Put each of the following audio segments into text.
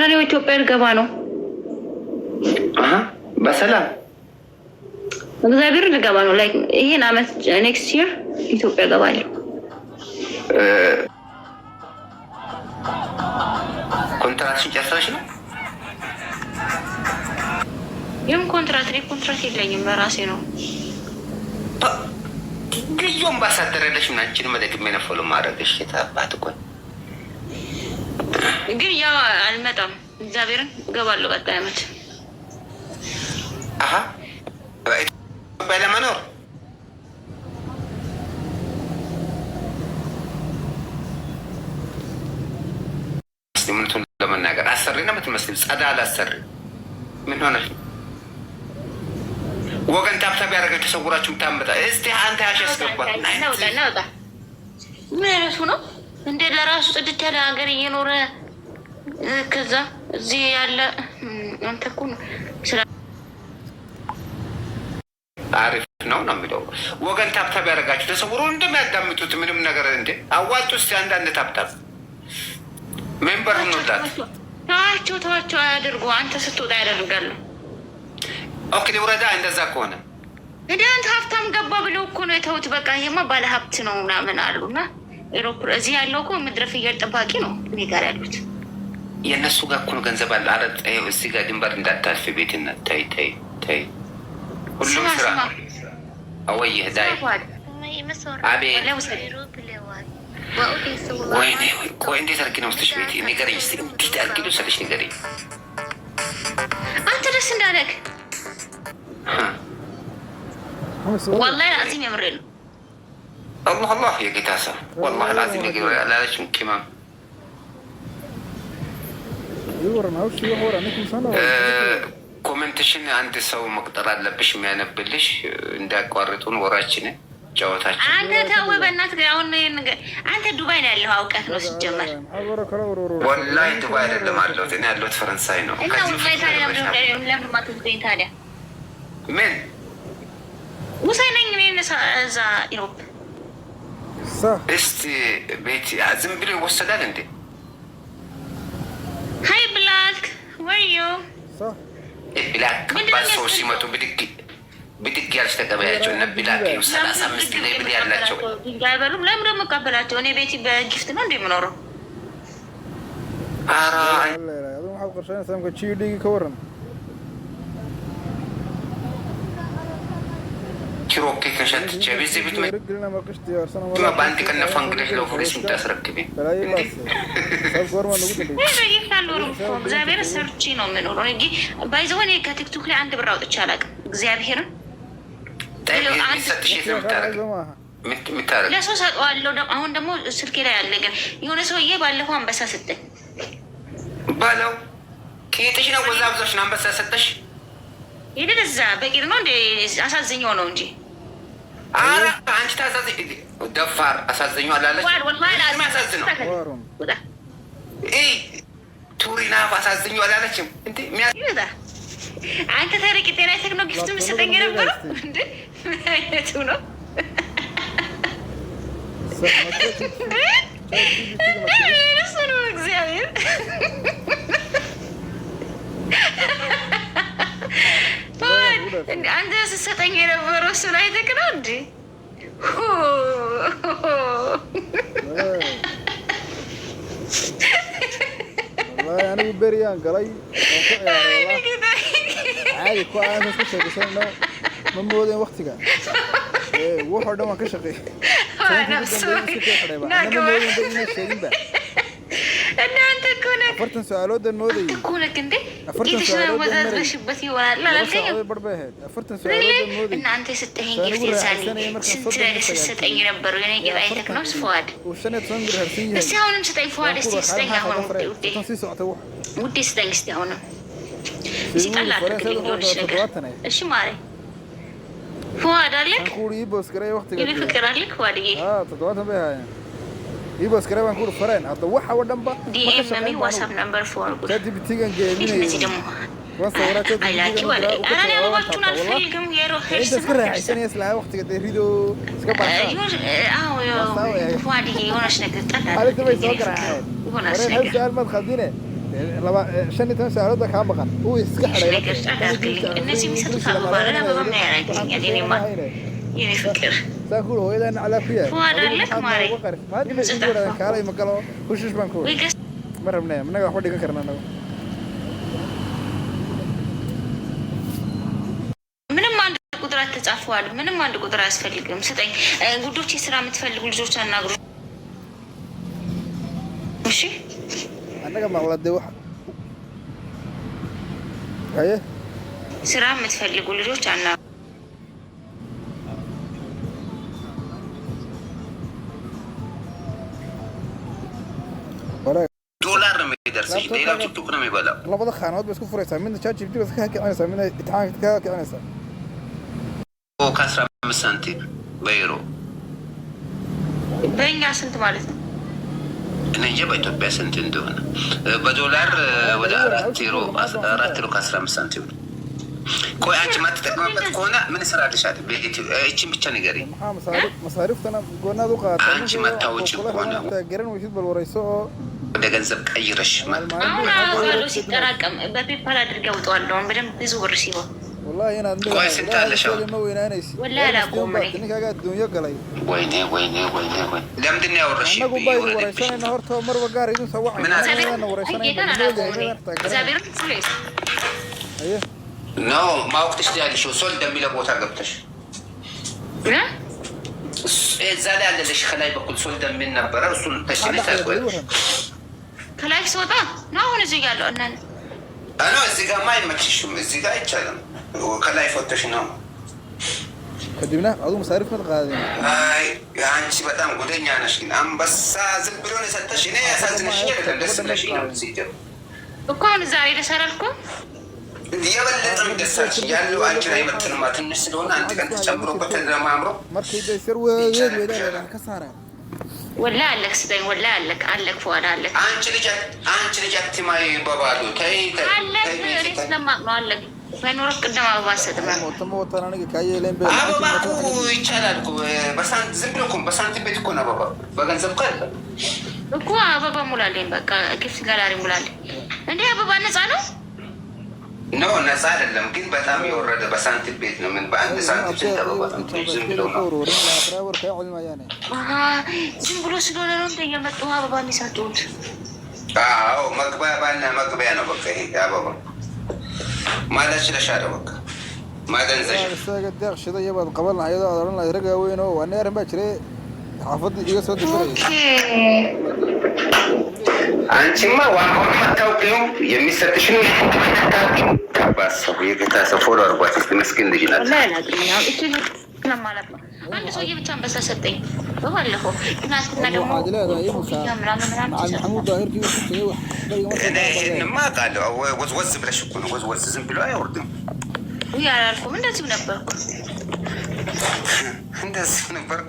ቀጣሪው ኢትዮጵያ ልገባ ነው። በሰላም እግዚአብሔር ልገባ ነው። ላይክ ይሄን አመት ኔክስት ይር ኢትዮጵያ ገባለሁ። ኮንትራትሽን ጨርሰሽ ነው? ይህም ኮንትራት የለኝም በራሴ ነው። ልዩ አምባሳደር ያለሽ ምናችን መደግሜ ነፈሉ ማድረግሽ የታባት እኮ ግን ያው አልመጣም። እግዚአብሔርን እገባለሁ ቀጣይ አመት። ኢትዮጵያ ለመኖር ምንቱን ለመናገር አሰሪ ነው የምትመስል ጸዳል አሰሪ ምን ሆነሽ ነው? ወገን ታብታብ ያደረገ ተሰውራችሁ ምታመጣ እስቲ አንተ ያሸስገባት ናውጣ ምን አይነቱ ነው እንዴ? ለራሱ ጽድት ያለ ሀገር እየኖረ ከዛ እዚህ ያለ አንተ እኮ ነው አሪፍ ነው ነው የሚለው ወገን ታብታብ ያደረጋችሁ ተሰውሮ እንደሚያዳምጡት ምንም ነገር እንዴ አዋጡ እስቲ አንዳንድ ታብታብ ሜምበር ነው ዳት ተዋቸው አያደርጉ አንተ ስትወጣ ያደርጋሉ። ኦኬ ወረዳ እንደዛ ከሆነ እንዴ አንተ ሀብታም ገባ ብለው እኮ ነው የተውት። በቃ ይሄማ ባለ ሀብት ነው ምናምን አሉና ኤሮፕ እዚህ ያለው እኮ ምድረ ፍየል ጠባቂ ነው እኔ ጋር ያሉት የእነሱ ጋር እኮ ነው ገንዘብ አለ። አረ እዚህ ጋር ድንበር እንዳታልፍ ቤትና ታይ ሁሉም ስራ አወይህ ዳይ አቤት ወይኔ ቆይ እንዴት አድርጊ ነው ስትሽ ቤት ንገረኝ እስኪ እንዴት አድርጊ ነው ሰለሽ ንገረኝ አንተ ደስ እንዳለክ والله العظيم يا مريم الله يا قتاسة والله العظيم يا لا ليش كمان ኮሜንትሽን አንድ ሰው መቅጠር አለብሽ የሚያነብልሽ እንዳያቋርጡን ወራችን ጨዋታችን። አንተ ተው በእናትህ አሁን አንተ ዱባይ ነው ያለው አውቀህ ነው ሲጀመር። ወላሂ ዱባይ አይደለም አለሁት እኔ ያለሁት ፈረንሳይ ነው። ታዲያ ምን ውሰነኝ እዛ ኢሮፕ እስቲ ቤት ዝም ብሎ ይወሰዳል እንዴ? ሀይ ብላክ ወዮ ብላክ ባሶ ሲመጡ ብድግ ያልሽ ተቀበያቸው እነ ብላክ 35 ላይ ብድ ያላቸው አይበሉም። ለምን ደግሞ እቀበላቸው? እኔ ቤቲ በጊፍት ነው እንደ የምኖረው። ኪሮኬ ከሸት ቸቢዝ ቤት በአንድ ቀን ነፋ እንግዲህ ለፖሊስ ምታስረክቤ እግዚአብሔር ሰርቼ ነው የምኖረው። ባይዘወን ከቲክቶክ ላይ አንድ ብር አውጥቼ አላውቅም። እግዚአብሔርን ለሰው ሰጠዋለሁ። አሁን ደግሞ ስልኬ ላይ ያለ ግን የሆነ ሰውዬ ባለፈው አንበሳ ሰጠኝ ባለው ከየትሽ ነው ወዛ ብዙዎች ነው አንበሳ ሰጠሽ? ሄደን እዛ በቂር ነው እንደ አሳዝኘው ነው እንጂ አረ አንቺ ታሳዝኝ ደፋር አሳዝኘው አላለች። የሚያሳዝነው ቱሪና አሳዝኘው አላለችም እንዴ? አንተ ታሪክ ጤና ቴክኖ ጊፍት የምትሰጠኝ የነበረው እንዴ? ምን አይነቱ ነው? እሱ ነው እግዚአብሔር አንተ ስትሰጠኝ የነበረው እሱን አይተህ ነው እንዴ? أنا بريان قلي عادي كوا أنا سكسر بسنا من مودين وقتك وحده ما كشقي أنا سوي أنا أنت كونك أفرتن سؤالات المودي كونك أنت إذا شو مزاج بشبتي ولا لا لا أفرتن سؤالات المودي إن أنت ستهين كيف تسالي ستلاقي ستأي نبر يعني جبايتك نفس فؤاد وسنة تنقر هرسية بس هون مستأي فؤاد استستأي هون ودي استأي استأي هون بس يطلع تكلم إيش ماري فؤاد عليك نقول يبص كراي وقت يلي فكر عليك فؤادي تدواتها بها يبص كراي نقول فرين هذا وحى ودنبا دي مامي واتساب نمبر 4 تدي بتيجي جايبين I like you ولا أنا ليه بقولتون الفيلم يروح أنت سكر عشان يسلع وقت كده ريدو سكبر فؤادي هون شنك تطلع هذا تبي سكر عاد هون شنك سؤال ما تخدينه شن تنسى هذا كام بقى هو يسكح عليه الناس يمسكوا أبوبا أنا بابا ما يعرفني يعني ما يعني فكر تقول هو إذا على فيها فؤاد لك ماري ما أدري إيش يقول هذا كاري مقاله وش بنقول مرة من نجا حودي كرنا نو ተጻፈዋል ምንም አንድ ቁጥር አያስፈልግም ስጠኝ ጉዶች ስራ የምትፈልጉ ልጆች አናግሩ እሺ አነጋ ማግላደ ወح አየ ስራ የምትፈልጉ ልጆች አናግሩ ዶላር ነው የሚደርሰው ሌላ ቲክቶክ ነው የሚበላው لبدا خانات بس كفريسا من تشات جبتي بس كانسا من اتحان كانسا ከ15 ሳንቲም በዩሮ በእኛ ስንት ማለት ነው? እኔ እንጃ በኢትዮጵያ ስንት እንደሆነ በዶላር ወደ 4 ዩሮ ከ15 ሳንቲም ነው። ቆይ አንቺ ማትጠቀምበት ከሆነ ምን ስራልሻል? እቺን ብቻ ንገሪኝ። መሳሪፍተና ጎና ዱቃታ አንቺ ማታወጪ ከሆነ ገረን ወይስ በልወራይሶ ወደ ገንዘብ ቀይረሽ ማለት አሁን ሲጠራቀም በፔፓል አድርገው ወጣዋለሁ በደንብ ብዙ ብር ሲሆን والله انا عندي كويس انت على شو ولا لا قوم انك قاعد الدنيا قلي ويني لمدني اورشي انا قباي وريسان انا هرت مره وقار يدو سوا انا وريسان زابير فلوس ايوه نو ما وقتش دي شو سول دم له بوتا قبتش لا زاد على ليش خلاي بكل سول دم من نبره رسول تشري تاكل كلاي سودا نو نزي قالوا ان انا እዚህ ጋር ማይመችሽም እዚህ ጋር አይቻልም ከላይ ፎቶሽ ነው قدمنا اظن مصاريف ما تقادين አይ አንቺ በጣም ጉደኛ ነሽ ግን አንበሳ ዝም ብሎ ነው ሰጠሽ እኔ ያሳዝንሽ ይላል ደስ ብለሽ ነው ሲጀም እኮ አሁን ዛሬ ተሰራልኩ የበለጠም ደሳች ያለው አንቺ ላይ መጥተንማ ትንሽ ስለሆነ አንድ ቀን ተጨምሮበት ለማምሮ ማርክ ይደስር ወይዳ ከሳራ ወላ አለክ ስጠኝ ወላ አለክ ፎዳ አለክ አንቺ ልጅ አትማይ በባዶ ተይ አለክ ስለማቅ ነው አለክ በኖር ቅድም አበባ ሰጥማ ወጣና ነገ ካየለን አበባ እኮ ይቻላል እኮ በሳንት ዝም ብሎ እኮ በሳንት ቤት እኮ ነው አበባ በገንዘብ እኮ አይደለም እኮ አበባ ሙላልኝ በቃ ጊፍት ጋላሪ ሙላልኝ እንዴ አበባ ነፃ ነው ኖ ነፃ አይደለም ግን በጣም የወረደ በሳንቲም ቤት ነው ምን በአንድ ሳንቲም ሲተባባል ዝም ብሎ ነው ዝም ብሎ ስለሆነ ነው እንደየመጡ አበባ የሚሰጡት አዎ መግቢያ ነው በቃ ይሄ አበባ ማለት ስለሻለ በቃ ማደንዘሽ ሰገደር ሽዳ ይባል ቀበልና አይዳ አደረና ይረጋ ወይኖ ዋና ያረም ባችሬ حافظ يسود አንቺማ ዋናውን ማታውቂው የሚሰጥሽን ታባሰው የገታሰው ፎሎ አርጓት መስኪን ልጅ ናት አንድ ሰውዬ ብቻ አንበሳ ሰጠኝ በባለፈው ትናንትና ደግሞ ይህንማ አውቃለሁ ወዝወዝ ብለሽ እኮ ነው ወዝወዝ ዝም ብሎ አይወርድም ያላልኩም እንደዚሁ ነበርኩ እንደዚህ ነበር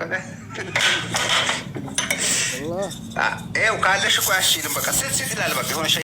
ይኸው ካለሽ እኮ ያሽልም በቃ ሴት ይላል በቃ የሆነ